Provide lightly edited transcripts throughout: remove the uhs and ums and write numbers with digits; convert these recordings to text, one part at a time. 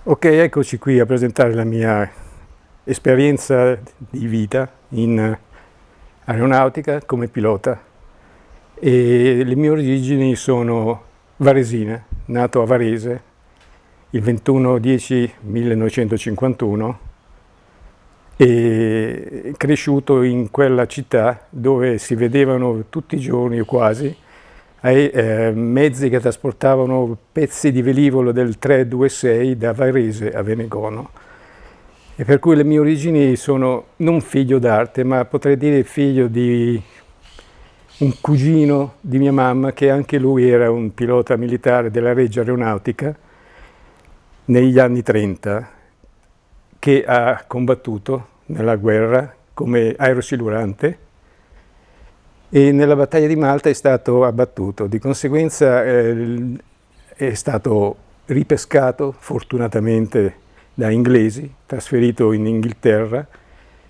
Ok, eccoci qui a presentare la mia esperienza di vita in aeronautica come pilota e le mie origini sono varesine, nato a Varese il 21/10/1951 e cresciuto in quella città dove si vedevano tutti i giorni o quasi mezzi che trasportavano pezzi di velivolo del 326 da Varese a Venegono. E per cui le mie origini sono non figlio d'arte, ma potrei dire figlio di un cugino di mia mamma, che anche lui era un pilota militare della Regia Aeronautica negli anni 30, che ha combattuto nella guerra come aerosilurante e nella battaglia di Malta è stato abbattuto. Di conseguenza è stato ripescato fortunatamente da inglesi, trasferito in Inghilterra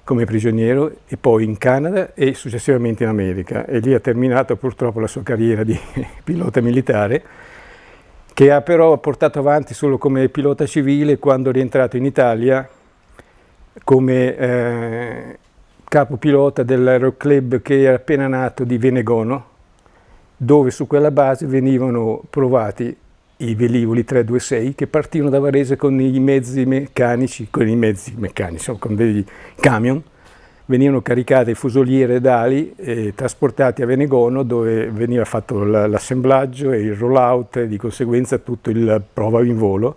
come prigioniero e poi in Canada e successivamente in America, e lì ha terminato purtroppo la sua carriera di pilota militare, che ha però portato avanti solo come pilota civile quando è rientrato in Italia come capopilota dell'aeroclub che era appena nato di Venegono, dove su quella base venivano provati i velivoli 326 che partivano da Varese con i mezzi meccanici, con dei camion, venivano caricati fusoliere ed ali e trasportati a Venegono, dove veniva fatto l'assemblaggio e il rollout e di conseguenza tutto il prova in volo.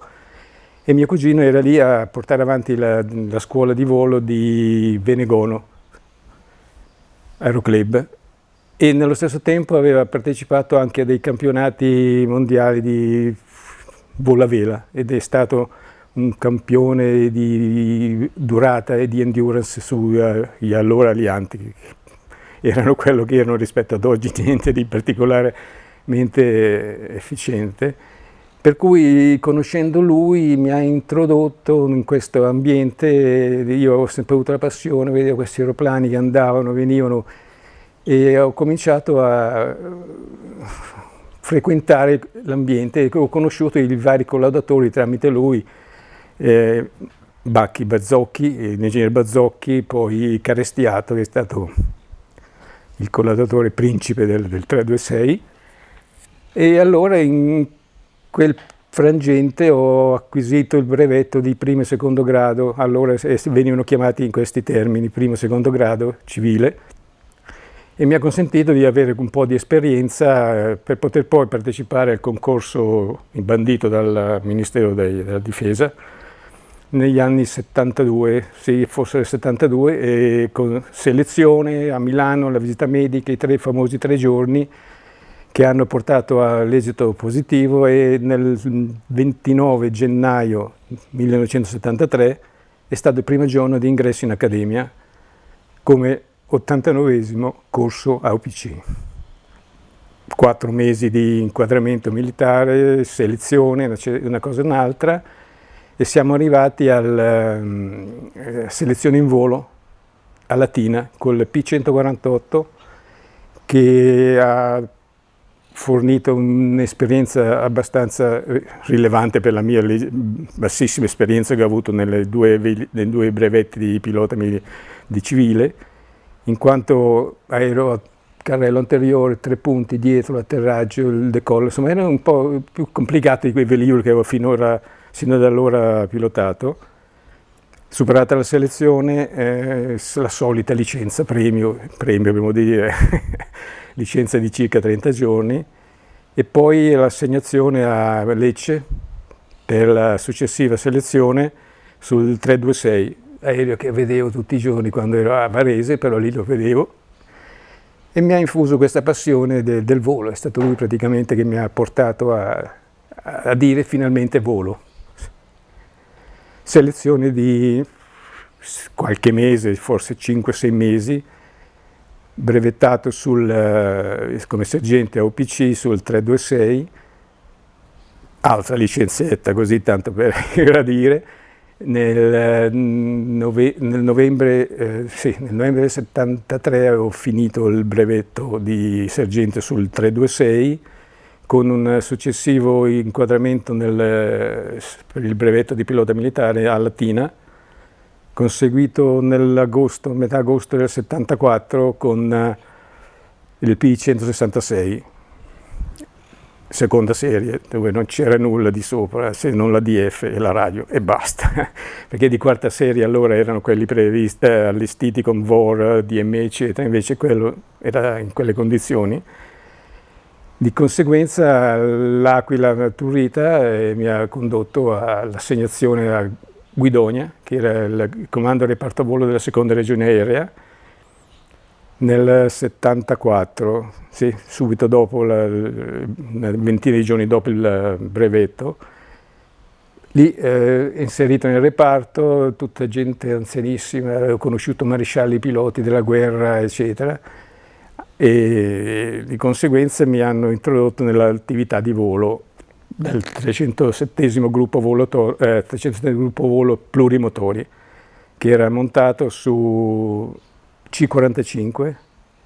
E mio cugino era lì a portare avanti la scuola di volo di Venegono Aeroclub, e nello stesso tempo aveva partecipato anche a dei campionati mondiali di volo a vela ed è stato un campione di durata e di endurance sugli allora alianti, che erano quello che erano rispetto ad oggi, niente di particolarmente efficiente. Per cui, conoscendo lui, mi ha introdotto in questo ambiente. Io ho sempre avuto la passione, vedevo questi aeroplani che andavano, venivano, e ho cominciato a frequentare l'ambiente. Ho conosciuto i vari collaudatori tramite lui, Bacchi Bazzocchi, l'ingegnere Bazzocchi, poi Carestiato, che è stato il collaudatore principe del 326, e allora in quel frangente ho acquisito il brevetto di primo e secondo grado, allora venivano chiamati in questi termini, primo e secondo grado civile, e mi ha consentito di avere un po' di esperienza per poter poi partecipare al concorso bandito dal Ministero della Difesa negli anni 72, sì, forse nel 72, e con selezione a Milano, la visita medica, i famosi 3 giorni che hanno portato all'esito positivo, e nel 29 gennaio 1973 è stato il primo giorno di ingresso in accademia come 89esimo corso AOPC. 4 mesi di inquadramento militare, selezione, una cosa e un'altra, e siamo arrivati alla selezione in volo a Latina col P148, che ha fornito un'esperienza abbastanza rilevante per la mia bassissima esperienza che ho avuto nei due brevetti di pilota di civile, in quanto ero a carrello anteriore, 3 punti dietro l'atterraggio, il decollo, insomma era un po' più complicato di quei velivoli che avevo sino ad allora pilotato. Superata la selezione, la solita licenza premio dobbiamo dire, licenza di circa 30 giorni, e poi l'assegnazione a Lecce per la successiva selezione sul 326, aereo che vedevo tutti i giorni quando ero a Varese, però lì lo vedevo, e mi ha infuso questa passione del volo. È stato lui praticamente che mi ha portato a dire finalmente volo. Selezione di qualche mese, forse 5-6 mesi, brevettato come sergente AOPC sul 326, altra licenzietta così tanto per gradire. Nel novembre del 73 avevo finito il brevetto di sergente sul 326 con un successivo inquadramento per il brevetto di pilota militare a Latina, conseguito metà agosto del 74 con il P166, seconda serie, dove non c'era nulla di sopra se non la DF e la radio e basta, perché di quarta serie allora erano quelli allestiti con VOR, DME eccetera, invece quello era in quelle condizioni. Di conseguenza l'Aquila Turrita mi ha condotto all'assegnazione a Guidonia, che era il comando reparto volo della seconda regione aerea, nel 74, sì, subito dopo, una ventina di giorni dopo il brevetto. Lì inserito nel reparto, tutta gente anzianissima, ho conosciuto marescialli piloti della guerra, eccetera, e di conseguenza mi hanno introdotto nell'attività di volo del 307° gruppo volo plurimotori, che era montato su C-45,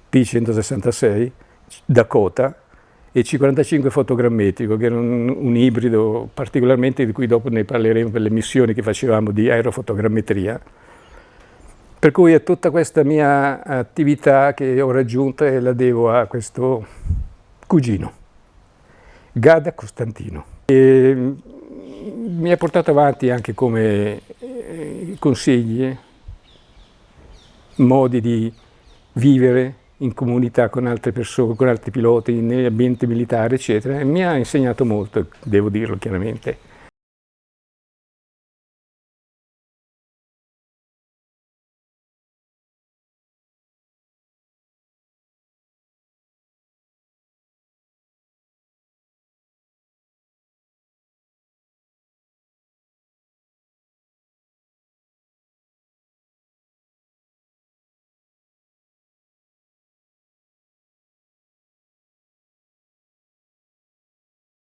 P-166, Dakota e C-45 fotogrammetrico, che era un ibrido particolarmente, di cui dopo ne parleremo per le missioni che facevamo di aerofotogrammetria. Per cui a tutta questa mia attività che ho raggiunto la devo a questo cugino, Gada Costantino. E mi ha portato avanti anche come consigli, modi di vivere in comunità con altre persone, con altri piloti, nell'ambiente militare, eccetera, e mi ha insegnato molto, devo dirlo chiaramente.